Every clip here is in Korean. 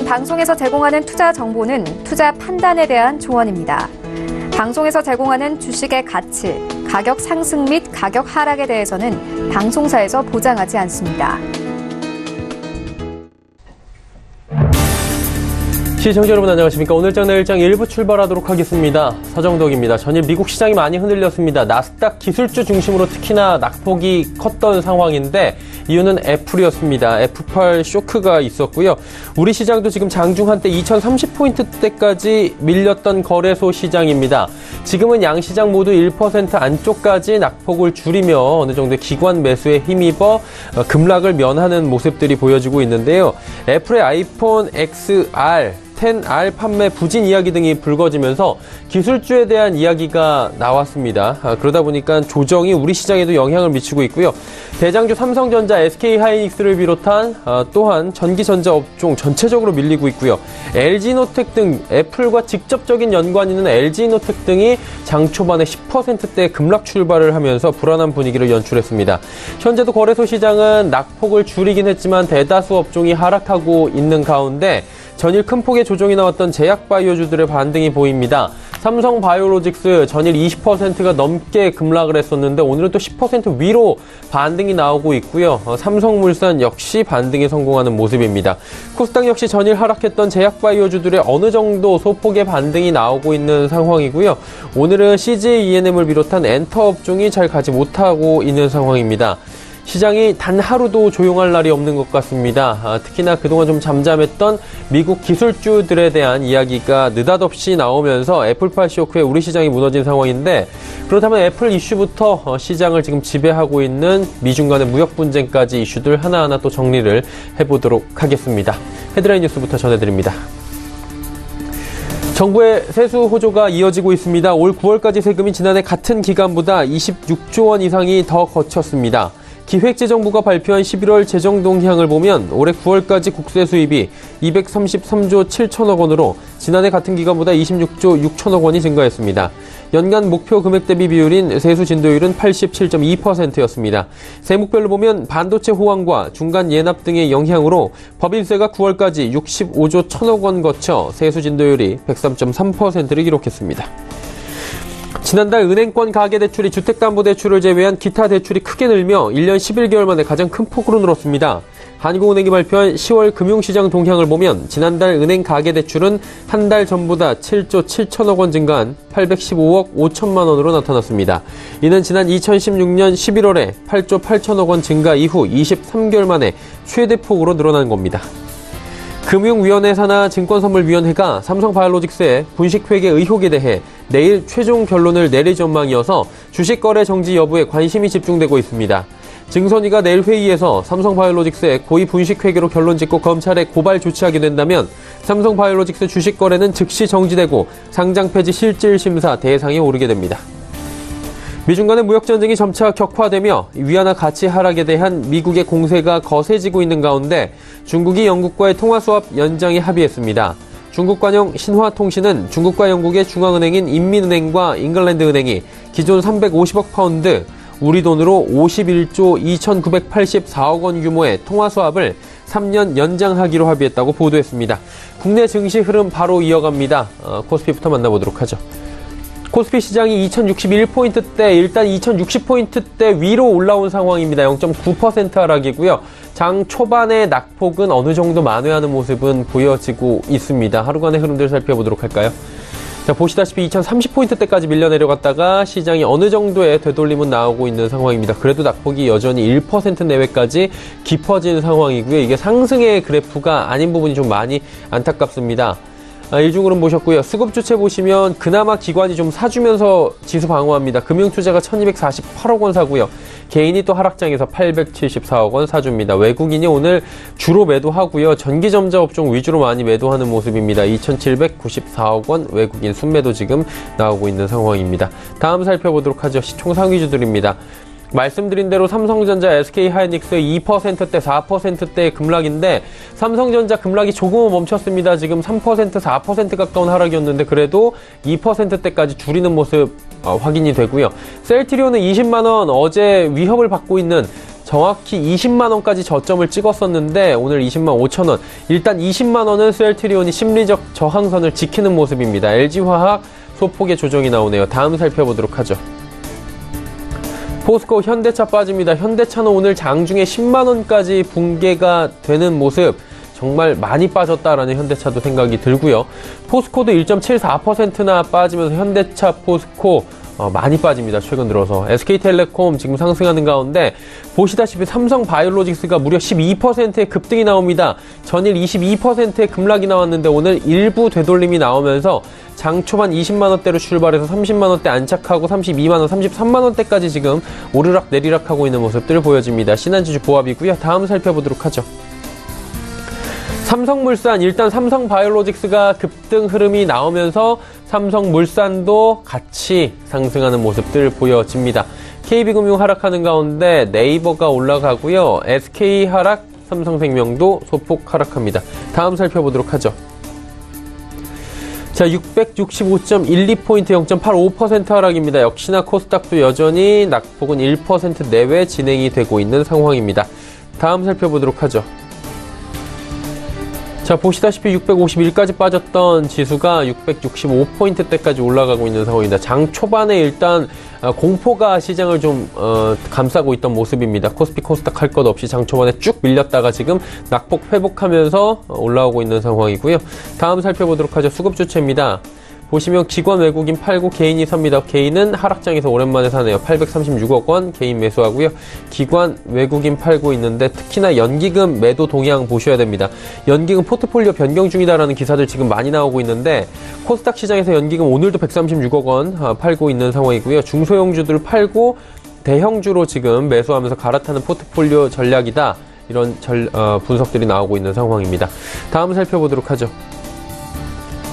방송에서 제공하는 투자 정보는 투자 판단에 대한 조언입니다. 방송에서 제공하는 주식의 가치, 가격 상승 및 가격 하락에 대해서는 방송사에서 보장하지 않습니다. 시청자 여러분 안녕하십니까. 오늘장 내일장 1부 출발하도록 하겠습니다. 서정덕입니다. 전일 미국 시장이 많이 흔들렸습니다. 나스닥 기술주 중심으로 특히나 낙폭이 컸던 상황인데 이유는 애플이었습니다. 애플8 쇼크가 있었고요. 우리 시장도 지금 장중 한때 2030포인트대까지 밀렸던 거래소 시장입니다. 지금은 양시장 모두 1% 안쪽까지 낙폭을 줄이며 어느 정도의 기관 매수에 힘입어 급락을 면하는 모습들이 보여지고 있는데요. 애플의 아이폰 XR 10R 판매 부진 이야기 등이 불거지면서 기술주에 대한 이야기가 나왔습니다. 그러다 보니까 조정이 우리 시장에도 영향을 미치고 있고요. 대장주 삼성전자, SK하이닉스를 비롯한 또한 전기전자 업종 전체적으로 밀리고 있고요. LG노텍 등 애플과 직접적인 연관이 있는 LG노텍 등이 장 초반에 10%대 급락 출발을 하면서 불안한 분위기를 연출했습니다. 현재도 거래소 시장은 낙폭을 줄이긴 했지만 대다수 업종이 하락하고 있는 가운데 전일 큰 폭의 조정이 나왔던 제약바이오주들의 반등이 보입니다. 삼성바이오로직스 전일 20%가 넘게 급락을 했었는데 오늘은 또 10% 위로 반등이 나오고 있고요. 삼성물산 역시 반등에 성공하는 모습입니다. 코스닥 역시 전일 하락했던 제약바이오주들의 어느 정도 소폭의 반등이 나오고 있는 상황이고요. 오늘은 CJ ENM을 비롯한 엔터 업종이 잘 가지 못하고 있는 상황입니다. 시장이 단 하루도 조용할 날이 없는 것 같습니다. 특히나 그동안 좀 잠잠했던 미국 기술주들에 대한 이야기가 느닷없이 나오면서 애플8 쇼크에 우리 시장이 무너진 상황인데 그렇다면 애플 이슈부터 시장을 지금 지배하고 있는 미중 간의 무역 분쟁까지 이슈들 하나하나 또 정리를 해보도록 하겠습니다. 헤드라인 뉴스부터 전해드립니다. 정부의 세수 호조가 이어지고 있습니다. 올 9월까지 세금이 지난해 같은 기간보다 26조 원 이상이 더 거쳤습니다. 기획재정부가 발표한 11월 재정 동향을 보면 올해 9월까지 국세 수입이 233조 7천억 원으로 지난해 같은 기간보다 26조 6천억 원이 증가했습니다. 연간 목표 금액 대비 비율인 세수 진도율은 87.2%였습니다. 세목별로 보면 반도체 호황과 중간 예납 등의 영향으로 법인세가 9월까지 65조 1천억 원 거쳐 세수 진도율이 103.3%를 기록했습니다. 지난달 은행권 가계대출이 주택담보대출을 제외한 기타 대출이 크게 늘며 1년 11개월 만에 가장 큰 폭으로 늘었습니다. 한국은행이 발표한 10월 금융시장 동향을 보면 지난달 은행 가계대출은 한 달 전보다 7조 7천억 원 증가한 815억 5천만 원으로 나타났습니다. 이는 지난 2016년 11월에 8조 8천억 원 증가 이후 23개월 만에 최대폭으로 늘어난 겁니다. 금융위원회 산하 증권선물위원회가 삼성바이오로직스의 분식회계 의혹에 대해 내일 최종 결론을 내릴 전망이어서 주식거래 정지 여부에 관심이 집중되고 있습니다. 증선위가 내일 회의에서 삼성바이오로직스의 고의 분식회계로 결론 짓고 검찰에 고발 조치하게 된다면 삼성바이오로직스 주식거래는 즉시 정지되고 상장 폐지 실질심사 대상에 오르게 됩니다. 미중 간의 무역전쟁이 점차 격화되며 위안화 가치 하락에 대한 미국의 공세가 거세지고 있는 가운데 중국이 영국과의 통화수합 연장에 합의했습니다. 중국 관영 신화통신은 중국과 영국의 중앙은행인 인민은행과 잉글랜드은행이 기존 350억 파운드, 우리 돈으로 51조 2,984억 원 규모의 통화수합을 3년 연장하기로 합의했다고 보도했습니다. 국내 증시 흐름 바로 이어갑니다. 코스피부터 만나보도록 하죠. 코스피 시장이 2061포인트대, 일단 2060포인트대 위로 올라온 상황입니다. 0.9% 하락이고요. 장 초반의 낙폭은 어느 정도 만회하는 모습은 보여지고 있습니다. 하루간의 흐름들 살펴보도록 할까요? 자, 보시다시피 2030포인트대까지 밀려 내려갔다가 시장이 어느 정도의 되돌림은 나오고 있는 상황입니다. 그래도 낙폭이 여전히 1% 내외까지 깊어진 상황이고요. 이게 상승의 그래프가 아닌 부분이 좀 많이 안타깝습니다. 일중으로 보셨고요. 수급주체 보시면 그나마 기관이 좀 사주면서 지수 방어합니다. 금융투자가 1248억 원 사고요. 개인이 또 하락장에서 874억 원 사줍니다. 외국인이 오늘 주로 매도하고요. 전기전자 업종 위주로 많이 매도하는 모습입니다. 2794억 원 외국인 순매도 지금 나오고 있는 상황입니다. 다음 살펴보도록 하죠. 시총 상위주들입니다. 말씀드린 대로 삼성전자, SK하이닉스 2%대, 4%대 급락인데 삼성전자 급락이 조금은 멈췄습니다. 지금 3%, 4% 가까운 하락이었는데 그래도 2%대까지 줄이는 모습 확인이 되고요. 셀트리온은 20만 원 어제 위협을 받고 있는 정확히 20만 원까지 저점을 찍었었는데 오늘 20만 5천 원. 일단 20만 원은 셀트리온이 심리적 저항선을 지키는 모습입니다. LG화학 소폭의 조정이 나오네요. 다음 살펴보도록 하죠. 포스코 현대차 빠집니다. 현대차는 오늘 장중에 10만 원까지 붕괴가 되는 모습. 정말 많이 빠졌다라는 현대차도 생각이 들고요. 포스코도 1.74%나 빠지면서 현대차, 포스코 많이 빠집니다. 최근 들어서. SK텔레콤 지금 상승하는 가운데 보시다시피 삼성바이오로직스가 무려 12%의 급등이 나옵니다. 전일 22%의 급락이 나왔는데 오늘 일부 되돌림이 나오면서 장 초반 20만 원대로 출발해서 30만 원대 안착하고 32만 원, 33만 원대까지 지금 오르락 내리락 하고 있는 모습들 보여집니다. 신한지주 보합이고요. 다음 살펴보도록 하죠. 삼성물산, 일단 삼성바이오로직스가 급등 흐름이 나오면서 삼성물산도 같이 상승하는 모습들 보여집니다. KB금융 하락하는 가운데 네이버가 올라가고요. SK 하락, 삼성생명도 소폭 하락합니다. 다음 살펴보도록 하죠. 자, 665.12포인트 0.85% 하락입니다. 역시나 코스닥도 여전히 낙폭은 1% 내외 진행이 되고 있는 상황입니다. 다음 살펴보도록 하죠. 자, 보시다시피 651까지 빠졌던 지수가 665포인트대까지 올라가고 있는 상황입니다. 장 초반에 일단 공포가 시장을 좀 감싸고 있던 모습입니다. 코스피 코스닥 할 것 없이 장 초반에 쭉 밀렸다가 지금 낙폭 회복하면서 올라오고 있는 상황이고요. 다음 살펴보도록 하죠. 수급 주체입니다. 보시면 기관 외국인 팔고 개인이 삽니다. 개인은 하락장에서 오랜만에 사네요. 836억 원 개인 매수하고요. 기관 외국인 팔고 있는데 특히나 연기금 매도 동향 보셔야 됩니다. 연기금 포트폴리오 변경 중이다라는 기사들 지금 많이 나오고 있는데 코스닥 시장에서 연기금 오늘도 136억 원 팔고 있는 상황이고요. 중소형주들 팔고 대형주로 지금 매수하면서 갈아타는 포트폴리오 전략이다. 이런 분석들이 나오고 있는 상황입니다. 다음 살펴보도록 하죠.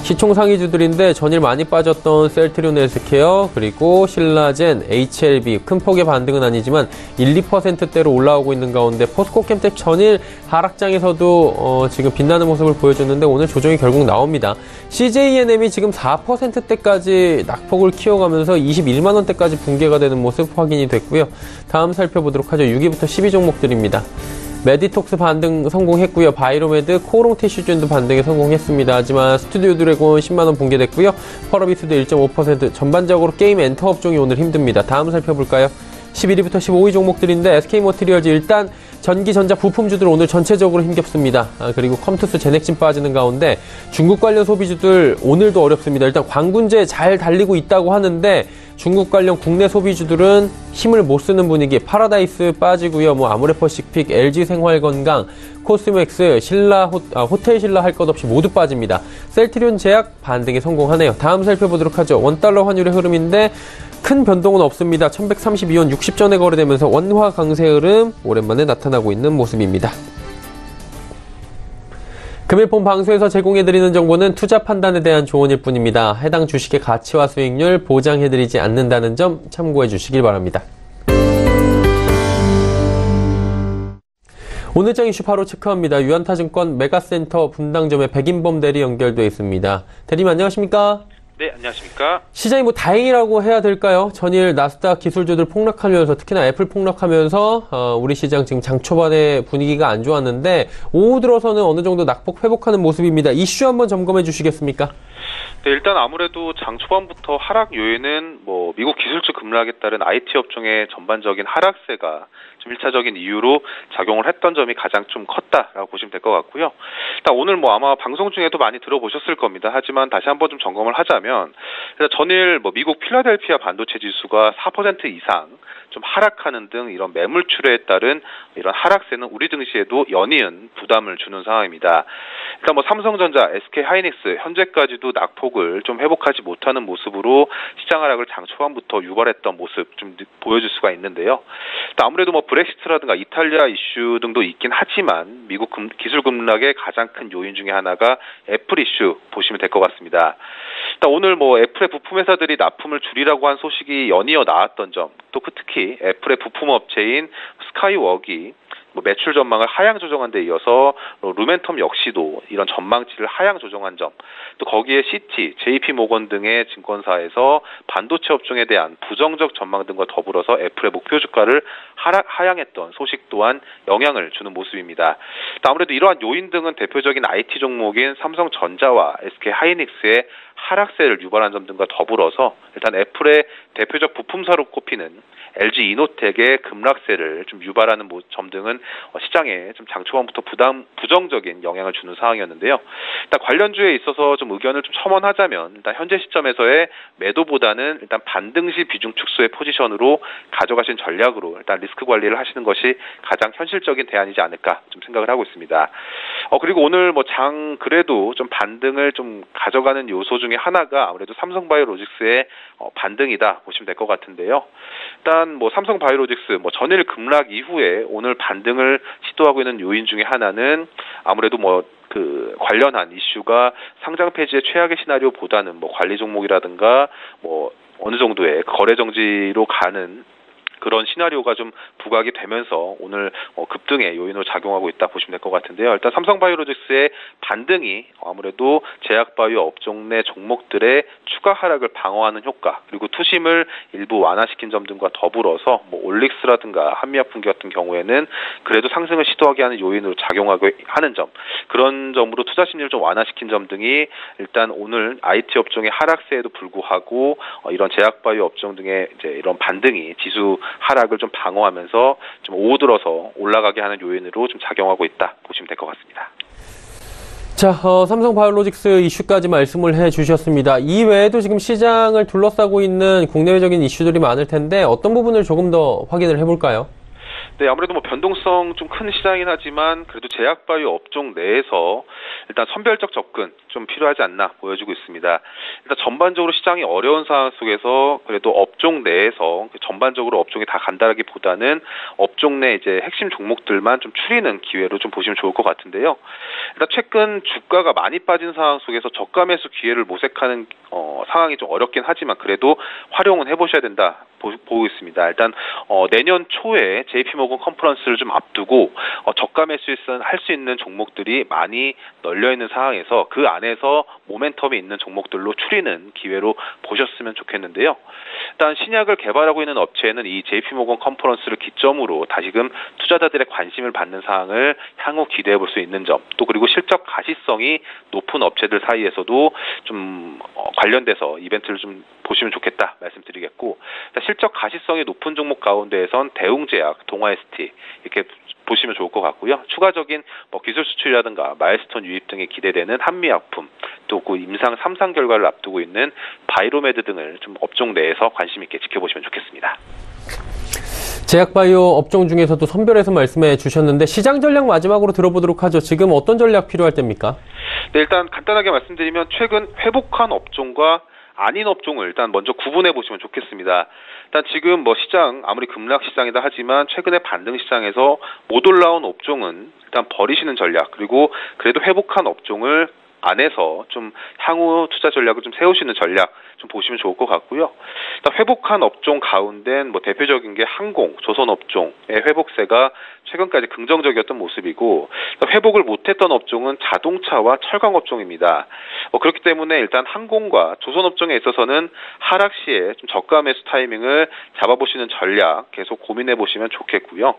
시총 상위주들인데 전일 많이 빠졌던 셀트리온 헬스케어, 그리고 신라젠, HLB 큰 폭의 반등은 아니지만 1, 2%대로 올라오고 있는 가운데 포스코캠텍 전일 하락장에서도 지금 빛나는 모습을 보여줬는데 오늘 조정이 결국 나옵니다. CJENM이 지금 4%대까지 낙폭을 키워가면서 21만 원대까지 붕괴가 되는 모습 확인이 됐고요. 다음 살펴보도록 하죠. 6위부터 12 종목들입니다. 메디톡스 반등 성공했고요. 바이로메드, 코오롱 티슈준도 반등에 성공했습니다. 하지만 스튜디오 드래곤 10만원 붕괴됐고요. 펄어비스도 1.5%. 전반적으로 게임 엔터 업종이 오늘 힘듭니다. 다음 살펴볼까요? 11위부터 15위 종목들인데 SK모티리얼즈 일단 전기, 전자, 부품주들 오늘 전체적으로 힘겹습니다. 그리고 컴투스, 제넥진 빠지는 가운데 중국 관련 소비주들 오늘도 어렵습니다. 일단 광군제 잘 달리고 있다고 하는데 중국 관련 국내 소비주들은 힘을 못 쓰는 분위기. 파라다이스 빠지고요. 아모레퍼시픽, LG생활건강, 코스맥스, 호텔 신라 할 것 없이 모두 빠집니다. 셀트리온 제약 반등에 성공하네요. 다음 살펴보도록 하죠. 원달러 환율의 흐름인데 큰 변동은 없습니다. 1132원 60전에 거래되면서 원화 강세 흐름 오랜만에 나타나고 있는 모습입니다. 금일폰 방송에서 제공해드리는 정보는 투자 판단에 대한 조언일 뿐입니다. 해당 주식의 가치와 수익률 보장해드리지 않는다는 점 참고해 주시길 바랍니다. 오늘장 이슈 바로 체크합니다. 유한타증권 메가센터 분당점에 백인범 대리 연결되어 있습니다. 대리님 안녕하십니까? 네, 안녕하십니까? 시장이 다행이라고 해야 될까요? 전일 나스닥 기술주들 폭락하면서 특히나 애플 폭락하면서 우리 시장 지금 장 초반에 분위기가 안 좋았는데 오후 들어서는 어느 정도 낙폭 회복하는 모습입니다. 이슈 한번 점검해 주시겠습니까? 네, 일단 아무래도 장 초반부터 하락 요인은 미국 기술주 급락에 따른 IT 업종의 전반적인 하락세가 좀 1차적인 이유로 작용을 했던 점이 가장 좀 컸다라고 보시면 될 것 같고요. 일단 오늘 아마 방송 중에도 많이 들어보셨을 겁니다. 하지만 다시 한번 좀 점검을 하자면 전일 미국 필라델피아 반도체 지수가 4% 이상 좀 하락하는 등 이런 매물출에 따른 이런 하락세는 우리 증시에도 연이은 부담을 주는 상황입니다. 일단 삼성전자, SK하이닉스 현재까지도 낙폭을 좀 회복하지 못하는 모습으로 시장 하락을 장 초반부터 유발했던 모습 좀 보여줄 수가 있는데요. 일단 아무래도 브렉시트라든가 이탈리아 이슈 등도 있긴 하지만 미국 기술 급락의 가장 큰 요인 중에 하나가 애플 이슈 보시면 될 것 같습니다. 일단 오늘 애플의 부품 회사들이 납품을 줄이라고 한 소식이 연이어 나왔던 점, 또 특히 애플의 부품 업체인 스카이웍이 매출 전망을 하향 조정한 데 이어서 루멘텀 역시도 이런 전망치를 하향 조정한 점, 또 거기에 시티, JP모건 등의 증권사에서 반도체 업종에 대한 부정적 전망 등과 더불어서 애플의 목표 주가를 하향했던 소식 또한 영향을 주는 모습입니다. 아무래도 이러한 요인 등은 대표적인 IT 종목인 삼성전자와 SK하이닉스의 하락세를 유발한 점 등과 더불어서 일단 애플의 대표적 부품사로 꼽히는 LG이노텍의 급락세를 좀 유발하는 점 등은 시장에 좀 장 초반부터 부정적인 영향을 주는 상황이었는데요. 일단 관련주에 있어서 좀 의견을 좀 첨언하자면 일단 현재 시점에서의 매도보다는 일단 반등시 비중 축소의 포지션으로 가져가신 전략으로 일단 리스크 관리를 하시는 것이 가장 현실적인 대안이지 않을까 좀 생각을 하고 있습니다. 그리고 오늘 장 그래도 좀 반등을 좀 가져가는 요소 중에 하나가 아무래도 삼성바이오로직스의 반등이다 보시면 될 것 같은데요. 일단 삼성바이오로직스 전일 급락 이후에 오늘 반등을 시도하고 있는 요인 중에 하나는 아무래도 관련한 이슈가 상장 폐지의 최악의 시나리오보다는 관리 종목이라든가 어느 정도의 거래 정지로 가는 그런 시나리오가 좀 부각이 되면서 오늘 급등의 요인으로 작용하고 있다 보시면 될 것 같은데요. 일단 삼성바이오로직스의 반등이 아무래도 제약바이오 업종 내 종목들의 추가 하락을 방어하는 효과, 그리고 투심을 일부 완화시킨 점 등과 더불어서 올릭스라든가 한미약품기 같은 경우에는 그래도 상승을 시도하게 하는 요인으로 작용하고 하는 점, 그런 점으로 투자 심리를 좀 완화시킨 점 등이 일단 오늘 IT 업종의 하락세에도 불구하고 이런 제약바이오 업종 등의 이제 이런 반등이 지수 하락을 좀 방어하면서 좀 오들어서 올라가게 하는 요인으로 좀 작용하고 있다 보시면 될 것 같습니다. 자, 삼성바이오로직스 이슈까지 말씀을 해주셨습니다. 이 외에도 지금 시장을 둘러싸고 있는 국내외적인 이슈들이 많을 텐데 어떤 부분을 조금 더 확인을 해볼까요? 네, 아무래도 변동성 좀 큰 시장이긴 하지만 그래도 제약바이오 업종 내에서 일단 선별적 접근 좀 필요하지 않나 보여지고 있습니다. 일단 전반적으로 시장이 어려운 상황 속에서 그래도 업종 내에서 전반적으로 업종이 다 간다라기보다는 업종 내 이제 핵심 종목들만 좀 추리는 기회로 좀 보시면 좋을 것 같은데요. 일단 최근 주가가 많이 빠진 상황 속에서 저가 매수 기회를 모색하는 상황이 좀 어렵긴 하지만 그래도 활용은 해보셔야 된다 보고 있습니다. 일단 내년 초에 JP모건 컨퍼런스를 좀 앞두고 저가 매수 할 수 있는 종목들이 많이 널려 있는 상황에서 그 안에서 모멘텀이 있는 종목들로 추리는 기회로 보셨으면 좋겠는데요. 일단 신약을 개발하고 있는 업체는 이 JP모건 컨퍼런스를 기점으로 다시금 투자자들의 관심을 받는 사항을 향후 기대해 볼 수 있는 점, 또 그리고 실적 가시성이 높은 업체들 사이에서도 좀 관련돼서 이벤트를 좀 보시면 좋겠다 말씀드리겠고, 실적 가시성이 높은 종목 가운데에선 대웅제약, 동아ST 이렇게 보시면 좋을 것 같고요. 추가적인 기술 수출이라든가 마일스톤 유입 등이 기대되는 한미약품, 또 그 임상 3상 결과를 앞두고 있는 바이로메드 등을 좀 업종 내에서 관심 있게 지켜보시면 좋겠습니다. 제약바이오 업종 중에서도 선별해서 말씀해 주셨는데 시장 전략 마지막으로 들어보도록 하죠. 지금 어떤 전략 필요할 때입니까? 네, 일단 간단하게 말씀드리면 최근 회복한 업종과 아닌 업종을 일단 먼저 구분해 보시면 좋겠습니다. 일단 지금 시장 아무리 급락 시장이다 하지만 최근에 반등 시장에서 못 올라온 업종은 일단 버리시는 전략, 그리고 그래도 회복한 업종을 안에서 좀 향후 투자 전략을 좀 세우시는 전략 좀 보시면 좋을 것 같고요. 일단 회복한 업종 가운데 대표적인 게 항공, 조선 업종의 회복세가 최근까지 긍정적이었던 모습이고, 회복을 못했던 업종은 자동차와 철강 업종입니다. 그렇기 때문에 일단 항공과 조선 업종에 있어서는 하락 시에 좀 저가 매수 타이밍을 잡아보시는 전략 계속 고민해 보시면 좋겠고요.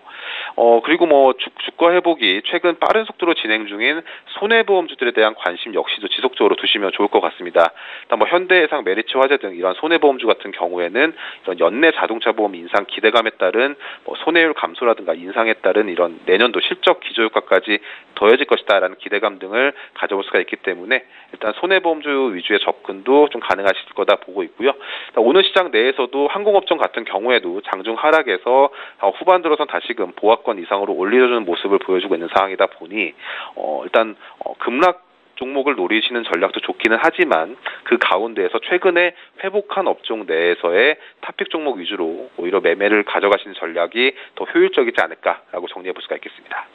그리고 주가 회복이 최근 빠른 속도로 진행 중인 손해보험주들에 대한 관심 역시도 지속적으로 두시면 좋을 것 같습니다. 일단 현대해상, 메리츠 화재 등 이런 손해보험주 같은 경우에는 이런 연내 자동차 보험 인상 기대감에 따른 손해율 감소라든가 인상에 따른 이런 내년도 실적 기저효과까지 더해질 것이다라는 기대감 등을 가져볼 수가 있기 때문에 일단 손해보험주 위주의 접근도 좀 가능하실 거다 보고 있고요. 오늘 시장 내에서도 항공업종 같은 경우에도 장중 하락에서 후반 들어선 다시금 보합권 이상으로 올려주는 모습을 보여주고 있는 상황이다 보니 일단 급락 종목을 노리시는 전략도 좋기는 하지만 그 가운데에서 최근에 회복한 업종 내에서의 탑픽 종목 위주로 오히려 매매를 가져가시는 전략이 더 효율적이지 않을까라고 정리해 볼 수가 있겠습니다.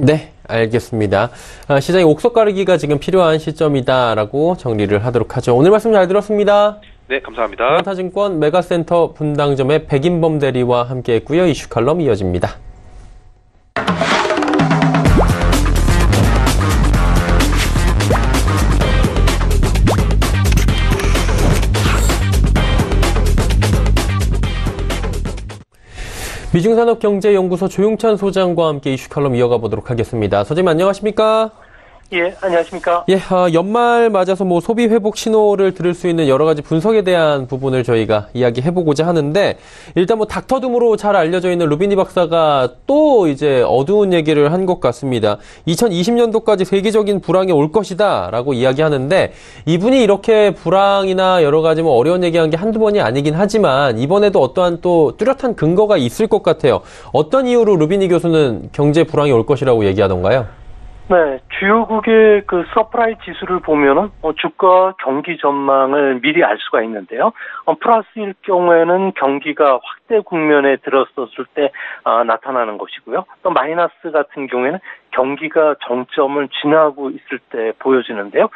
네, 알겠습니다. 시장에 옥석 가르기가 지금 필요한 시점이다라고 정리를 하도록 하죠. 오늘 말씀 잘 들었습니다. 네, 감사합니다. 동아타증권 메가센터 분당점의 백인범 대리와 함께했고요. 이슈 칼럼 이어집니다. 미중산업경제연구소 조용찬 소장과 함께 이슈 칼럼 이어가 보도록 하겠습니다. 소장님 안녕하십니까? 예, 안녕하십니까? 예, 연말 맞아서 소비 회복 신호를 들을 수 있는 여러 가지 분석에 대한 부분을 저희가 이야기해보고자 하는데, 일단 닥터둠으로 잘 알려져 있는 루비니 박사가 또 이제 어두운 얘기를 한 것 같습니다. 2020년도까지 세계적인 불황이 올 것이다 라고 이야기하는데, 이분이 이렇게 불황이나 여러 가지 어려운 얘기한 게 한두 번이 아니긴 하지만, 이번에도 어떠한 또 뚜렷한 근거가 있을 것 같아요. 어떤 이유로 루비니 교수는 경제 불황이 올 것이라고 얘기하던가요? 네, 주요국의 서프라이 지수를 보면은 주가 경기 전망을 미리 알 수가 있는데요. 플러스일 경우에는 경기가 확대 국면에 들었었을 때 나타나는 것이고요. 또 마이너스 같은 경우에는 경기가 정점을 지나고 있을 때 보여지는데요.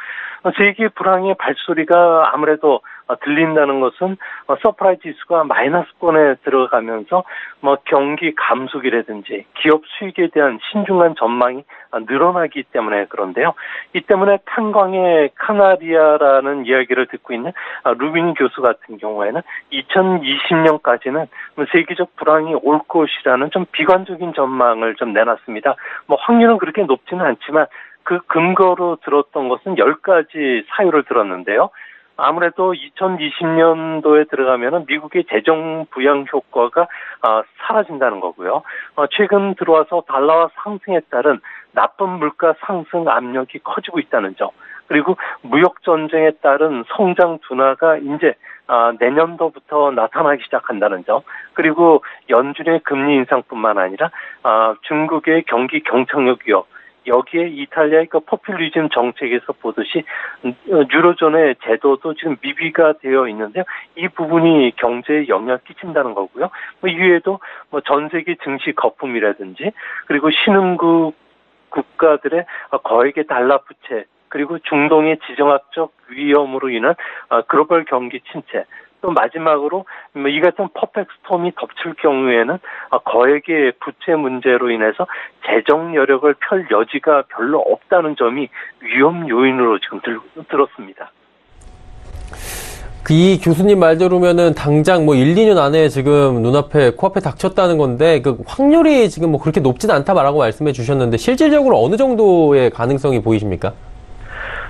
세계 불황의 발소리가 아무래도 들린다는 것은 서프라이 지수가 마이너스권에 들어가면서 경기 감속이라든지 기업 수익에 대한 신중한 전망이 늘어나기 때문에 그런데요. 이 때문에 탄광의 카나리아라는 이야기를 듣고 있는 루비니 교수 같은 경우에는 2020년까지는 세계적 불황이 올 것이라는 좀 비관적인 전망을 좀 내놨습니다. 확률은 그렇게 높지는 않지만 그 근거로 들었던 것은 10가지 사유를 들었는데요. 아무래도 2020년도에 들어가면은 미국의 재정 부양 효과가 사라진다는 거고요. 최근 들어와서 달러화 상승에 따른 나쁜 물가 상승 압력이 커지고 있다는 점. 그리고 무역 전쟁에 따른 성장 둔화가 이제 내년도부터 나타나기 시작한다는 점. 그리고 연준의 금리 인상뿐만 아니라 중국의 경기 경착륙 위협. 여기에 이탈리아의 포퓰리즘 정책에서 보듯이 유로존의 제도도 지금 미비가 되어 있는데요. 이 부분이 경제에 영향을 끼친다는 거고요. 이외에도 전 세계 증시 거품이라든지 그리고 신흥국 국가들의 거액의 달러 부채 그리고 중동의 지정학적 위험으로 인한 글로벌 경기 침체 또 마지막으로 이 같은 퍼펙트 스톰이 덮칠 경우에는 거액의 부채 문제로 인해서 재정 여력을 펼 여지가 별로 없다는 점이 위험 요인으로 지금 들었습니다. 이 교수님 말대로면은 당장 1, 2년 안에 지금 눈앞에 코앞에 닥쳤다는 건데 그 확률이 지금 그렇게 높진 않다라고 말씀해 주셨는데 실질적으로 어느 정도의 가능성이 보이십니까?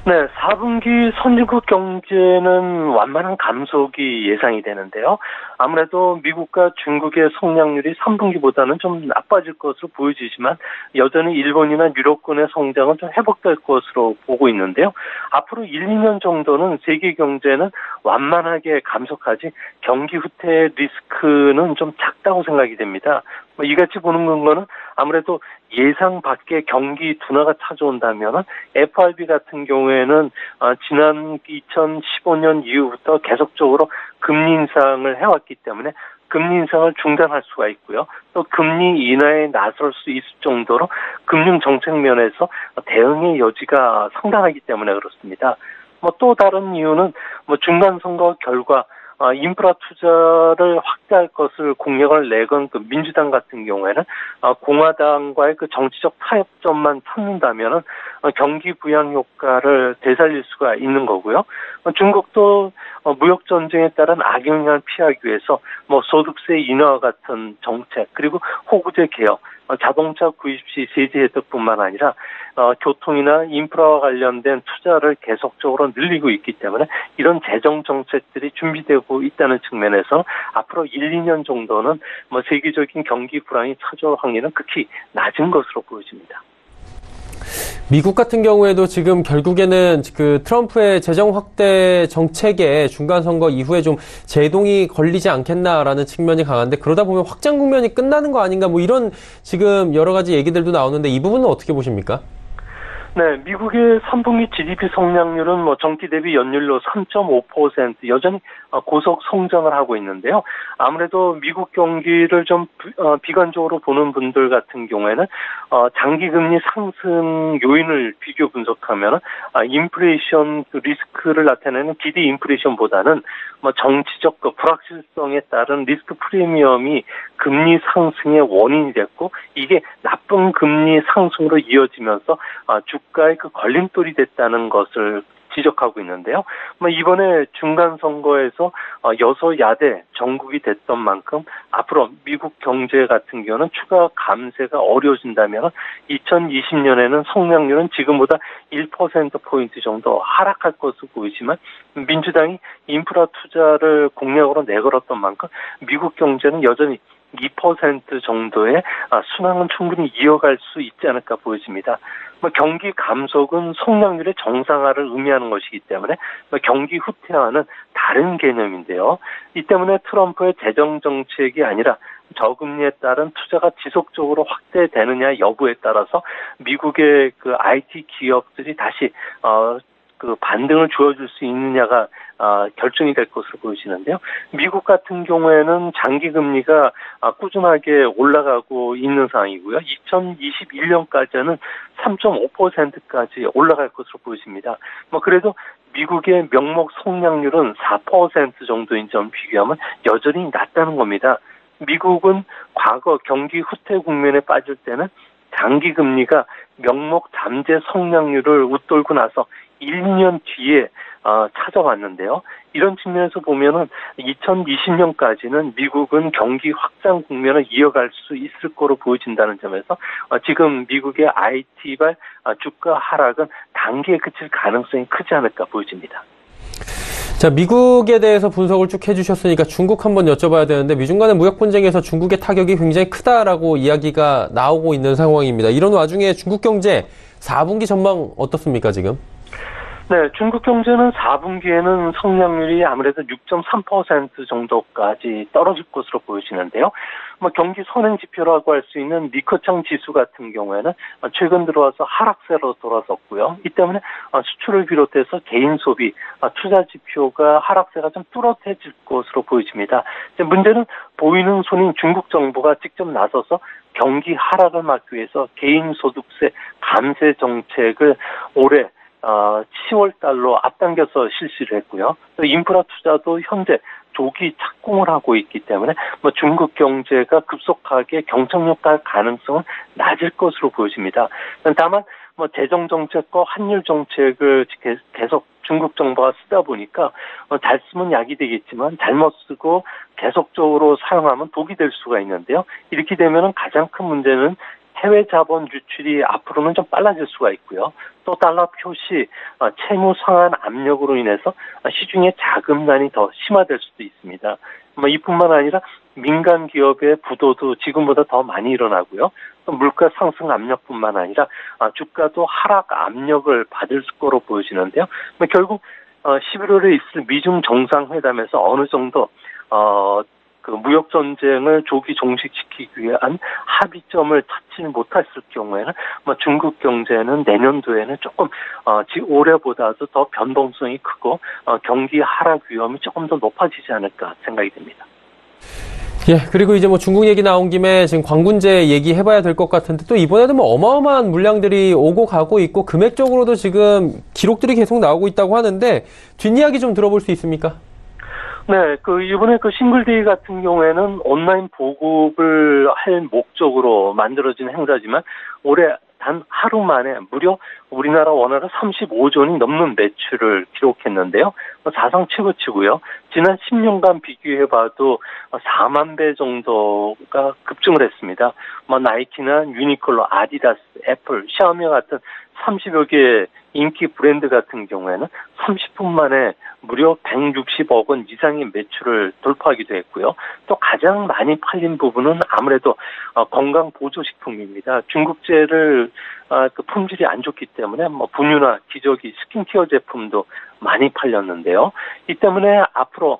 네, 4분기 선진국 경제는 완만한 감속이 예상이 되는데요. 아무래도 미국과 중국의 성장률이 3분기보다는 좀 나빠질 것으로 보여지지만 여전히 일본이나 유럽권의 성장은 좀 회복될 것으로 보고 있는데요. 앞으로 1, 2년 정도는 세계 경제는 완만하게 감속하지 경기 후퇴 리스크는 좀 작다고 생각이 됩니다. 이같이 보는 건가는 아무래도 예상 밖의 경기 둔화가 찾아온다면 FRB 같은 경우에는 지난 2015년 이후부터 계속적으로 금리 인상을 해왔기 때문에 금리 인상을 중단할 수가 있고요. 또 금리 인하에 나설 수 있을 정도로 금융 정책 면에서 대응의 여지가 상당하기 때문에 그렇습니다. 또 다른 이유는 중간 선거 결과 인프라 투자를 확대할 것을 공약을 내건 민주당 같은 경우에는 공화당과의 정치적 타협점만 찾는다면은 경기 부양 효과를 되살릴 수가 있는 거고요. 중국도 무역 전쟁에 따른 악영향을 피하기 위해서 소득세 인하 같은 정책 그리고 호구제 개혁, 자동차 구입 시 세제 혜택뿐만 아니라 교통이나 인프라와 관련된 투자를 계속적으로 늘리고 있기 때문에 이런 재정 정책들이 준비되고 있다는 측면에서 앞으로 1, 2년 정도는 세계적인 경기 불황이 찾아올 확률은 극히 낮은 것으로 보여집니다. 미국 같은 경우에도 지금 결국에는 그 트럼프의 재정 확대 정책에 중간 선거 이후에 좀 제동이 걸리지 않겠나라는 측면이 강한데 그러다 보면 확장 국면이 끝나는 거 아닌가 이런 지금 여러 가지 얘기들도 나오는데 이 부분은 어떻게 보십니까? 네, 미국의 3분기 GDP 성장률은 정기 대비 연율로 3.5% 여전히 고속 성장을 하고 있는데요. 아무래도 미국 경기를 좀 비관적으로 보는 분들 같은 경우에는 장기 금리 상승 요인을 비교 분석하면 인플레이션 리스크를 나타내는 기대 인플레이션보다는 정치적 불확실성에 따른 리스크 프리미엄이 금리 상승의 원인이 됐고 이게 나쁜 금리 상승으로 이어지면서 주가의 걸림돌이 됐다는 것을 지적하고 있는데요. 이번에 중간 선거에서 여소야대 정국이 됐던 만큼 앞으로 미국 경제 같은 경우는 추가 감세가 어려워진다면 2020년에는 성장률은 지금보다 1%포인트 정도 하락할 것으로 보이지만 민주당이 인프라 투자를 공약으로 내걸었던 만큼 미국 경제는 여전히 2% 정도의 순항은 충분히 이어갈 수 있지 않을까 보여집니다. 경기 감속은 성장률의 정상화를 의미하는 것이기 때문에 경기 후퇴화는 다른 개념인데요. 이 때문에 트럼프의 재정 정책이 아니라 저금리에 따른 투자가 지속적으로 확대되느냐 여부에 따라서 미국의 IT 기업들이 다시 반등을 주어줄 수 있느냐가 결정이 될 것으로 보여지는데요. 미국 같은 경우에는 장기 금리가 꾸준하게 올라가고 있는 상황이고요. 2021년까지는 3.5%까지 올라갈 것으로 보여집니다. 그래도 미국의 명목 성장률은 4% 정도인 점 비교하면 여전히 낮다는 겁니다. 미국은 과거 경기 후퇴 국면에 빠질 때는 장기 금리가 명목 잠재 성장률을 웃돌고 나서 1년 뒤에 찾아왔는데요. 이런 측면에서 보면은 2020년까지는 미국은 경기 확장 국면을 이어갈 수 있을 거로 보여진다는 점에서 지금 미국의 IT발 주가 하락은 단기에 그칠 가능성이 크지 않을까 보여집니다. 자, 미국에 대해서 분석을 쭉 해주셨으니까 중국 한번 여쭤봐야 되는데 미중 간의 무역 분쟁에서 중국의 타격이 굉장히 크다라고 이야기가 나오고 있는 상황입니다. 이런 와중에 중국 경제 4분기 전망 어떻습니까, 지금? 네, 중국 경제는 4분기에는 성장률이 아무래도 6.3% 정도까지 떨어질 것으로 보여지는데요. 경기 선행 지표라고 할 수 있는 리커창 지수 같은 경우에는 최근 들어와서 하락세로 돌아섰고요. 이 때문에 수출을 비롯해서 개인 소비, 투자 지표가 하락세가 좀 뚜렷해질 것으로 보여집니다. 문제는 보이는 손인 중국 정부가 직접 나서서 경기 하락을 막기 위해서 개인 소득세 감세 정책을 올해 10월 달로 앞당겨서 실시를 했고요. 인프라 투자도 현재 조기 착공을 하고 있기 때문에 중국 경제가 급속하게 경착륙 갈 가능성은 낮을 것으로 보여집니다. 다만 재정 정책과 환율 정책을 계속 중국 정부가 쓰다 보니까 잘 쓰면 약이 되겠지만 잘못 쓰고 계속적으로 사용하면 독이 될 수가 있는데요. 이렇게 되면은 가장 큰 문제는 해외 자본 유출이 앞으로는 좀 빨라질 수가 있고요. 또 달러 표시, 채무 상한 압력으로 인해서 시중의 자금난이 더 심화될 수도 있습니다. 이뿐만 아니라 민간 기업의 부도도 지금보다 더 많이 일어나고요. 물가 상승 압력뿐만 아니라 주가도 하락 압력을 받을 거로 보여지는데요. 결국 11월에 있을 미중 정상회담에서 어느 정도 무역 전쟁을 조기 종식시키기 위한 합의점을 찾지 못했을 경우에는 중국 경제는 내년도에는 조금 올해보다도 더 변동성이 크고 경기 하락 위험이 조금 더 높아지지 않을까 생각이 됩니다. 예, 그리고 이제 중국 얘기 나온 김에 지금 광군제 얘기해봐야 될 것 같은데 또 이번에도 어마어마한 물량들이 오고 가고 있고 금액적으로도 지금 기록들이 계속 나오고 있다고 하는데 뒷이야기 좀 들어볼 수 있습니까? 네, 이번에 싱글데이 같은 경우에는 온라인 보급을 할 목적으로 만들어진 행사지만 올해 단 하루 만에 무려 우리나라 원화로 35조 원이 넘는 매출을 기록했는데요. 사상 최고치고요. 지난 10년간 비교해봐도 4만 배 정도가 급증을 했습니다. 나이키나 유니클로, 아디다스, 애플, 샤오미 같은 30여 개의 인기 브랜드 같은 경우에는 30분 만에 무려 160억 원 이상의 매출을 돌파하기도 했고요. 또 가장 많이 팔린 부분은 아무래도 건강 보조식품입니다. 중국제를 품질이 안 좋기 때문에 분유나 기저귀, 스킨케어 제품도 많이 팔렸는데요. 이 때문에 앞으로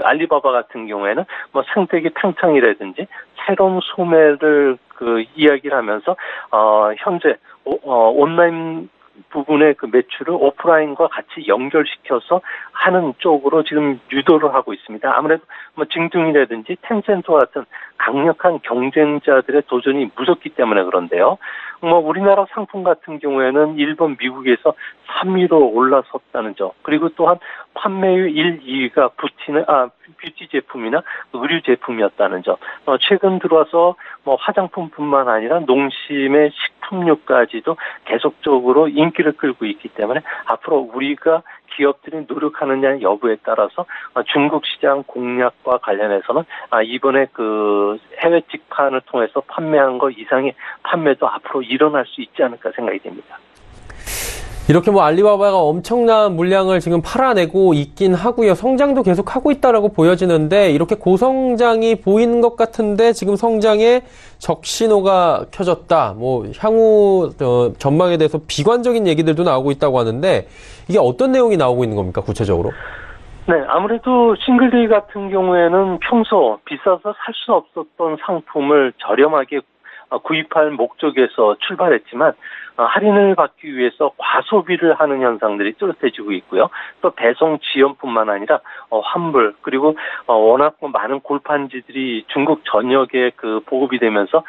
알리바바 같은 경우에는 생태계 팽창이라든지 새로운 소매를 이야기를 하면서 현재 온라인 부분의 그 매출을 오프라인과 같이 연결시켜서 하는 쪽으로 지금 유도를 하고 있습니다. 아무래도 뭐 징둥이라든지 텐센트와 같은 강력한 경쟁자들의 도전이 무섭기 때문에 그런데요. 뭐 우리나라 상품 같은 경우에는 일본, 미국에서 3위로 올라섰다는 점, 그리고 또한 판매율 1, 2위가 뷰티 제품이나 의류 제품이었다는 점. 최근 들어와서 뭐 화장품뿐만 아니라 농심의 식품류까지도 계속적으로 인기를 끌고 있기 때문에 앞으로 우리가 기업들이 노력하느냐 여부에 따라서 중국 시장 공략과 관련해서는 이번에 그 해외 직판을 통해서 판매한 것 이상의 판매도 앞으로 일어날 수 있지 않을까 생각이 됩니다. 이렇게 뭐 알리바바가 엄청난 물량을 지금 팔아내고 있긴 하고요. 성장도 계속 하고 있다라고 보여지는데 이렇게 고성장이 보이는 것 같은데 지금 성장에 적신호가 켜졌다. 뭐 향후 전망에 대해서 비관적인 얘기들도 나오고 있다고 하는데 이게 어떤 내용이 나오고 있는 겁니까? 구체적으로? 네, 아무래도 싱글데이 같은 경우에는 평소 비싸서 살 수 없었던 상품을 저렴하게 구입할 목적에서 출발했지만 할인을 받기 위해서 과소비를 하는 현상들이 뚜렷해지고 있고요. 또 배송 지연뿐만 아니라 환불, 그리고 워낙 많은 골판지들이 중국 전역에 그 보급이 되면서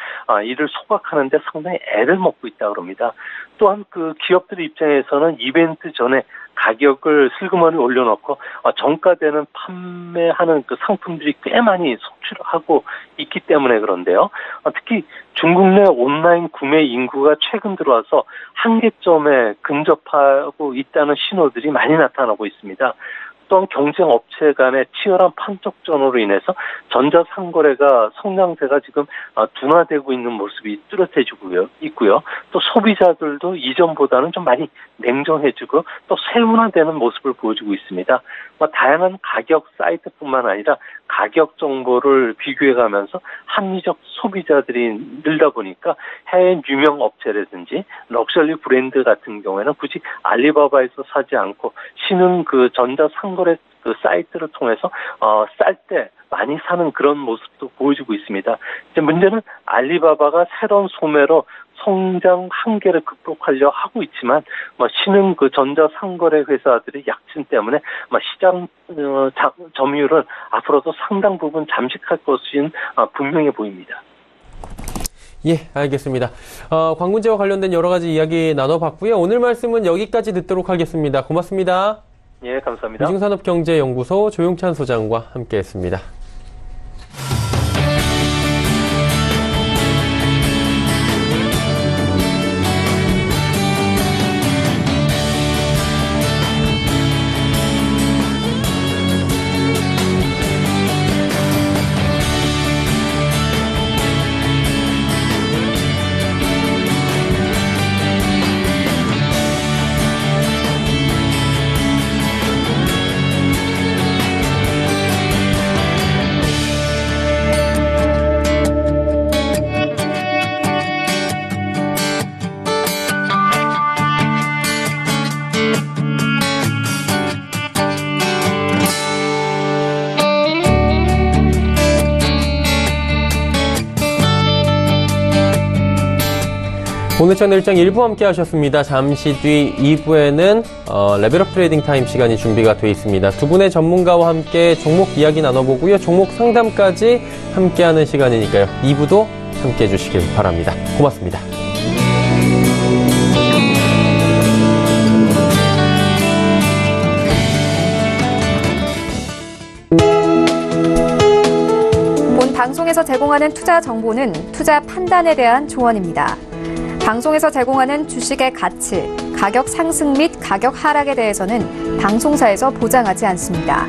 이를 소각하는 데 상당히 애를 먹고 있다고 합니다. 또한 그 기업들 입장에서는 이벤트 전에 가격을 슬그머니 올려놓고 정가되는 판매하는 그 상품들이 꽤 많이 속출하고 있기 때문에 그런데요. 특히 중국 내 온라인 구매 인구가 최근 들어와서 한계점에 근접하고 있다는 신호들이 많이 나타나고 있습니다. 또한 경쟁 업체 간의 치열한 판촉전으로 인해서 전자상거래가 성장세가 지금 둔화되고 있는 모습이 뚜렷해지고 있고요. 또 소비자들도 이전보다는 좀 많이 냉정해지고 또 세분화되는 모습을 보여주고 있습니다. 다양한 가격 사이트뿐만 아니라 가격 정보를 비교해가면서 합리적 소비자들이 늘다 보니까 해외 유명 업체라든지 럭셔리 브랜드 같은 경우에는 굳이 알리바바에서 사지 않고 신흥 그 전자상거래 그 사이트를 통해서 쌀 때 많이 사는 그런 모습도 보여주고 있습니다. 이제 문제는 알리바바가 새로운 소매로 성장 한계를 극복하려 하고 있지만 신흥 그 전자상거래 회사들의 약진 때문에 시장 점유율은 앞으로도 상당 부분 잠식할 것은 분명해 보입니다. 예, 알겠습니다. 광문제와 관련된 여러 가지 이야기 나눠봤고요. 오늘 말씀은 여기까지 듣도록 하겠습니다. 고맙습니다. 예, 감사합니다. 위중산업경제연구소 조용찬 소장과 함께했습니다. 오늘 채널 일정 1부 함께 하셨습니다. 잠시 뒤 2부에는 레벨업 트레이딩 타임 시간이 준비가 되어 있습니다. 두 분의 전문가와 함께 종목 이야기 나눠보고요. 종목 상담까지 함께하는 시간이니까요. 2부도 함께해 주시길 바랍니다. 고맙습니다. 본 방송에서 제공하는 투자 정보는 투자 판단에 대한 조언입니다. 방송에서 제공하는 주식의 가치, 가격 상승 및 가격 하락에 대해서는 방송사에서 보장하지 않습니다.